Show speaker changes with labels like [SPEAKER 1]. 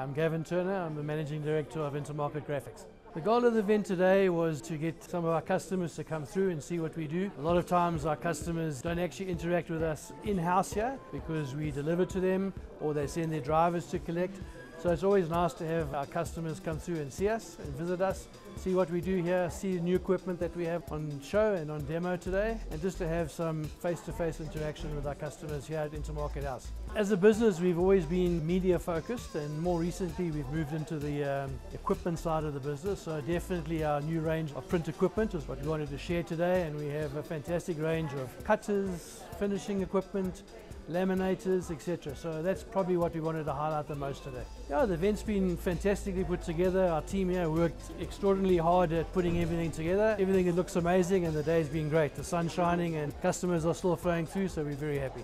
[SPEAKER 1] I'm Gavin Turner, I'm the Managing Director of Intamarket Graphics. The goal of the event today was to get some of our customers to come through and see what we do. A lot of times our customers don't actually interact with us in-house here because we deliver to them or they send their drivers to collect. So it's always nice to have our customers come through and see us and visit us, see what we do here, see the new equipment that we have on show and on demo today, and just to have some face-to-face interaction with our customers here at Intamarket House. As a business, we've always been media focused, and more recently we've moved into the equipment side of the business. So definitely our new range of print equipment is what we wanted to share today, and we have a fantastic range of cutters, finishing equipment, laminators, etc. So that's probably what we wanted to highlight the most today. Yeah, the event's been fantastically put together. Our team here worked extraordinarily hard at putting everything together. Everything looks amazing and the day's been great. The sun's shining and customers are still flowing through, so we're very happy.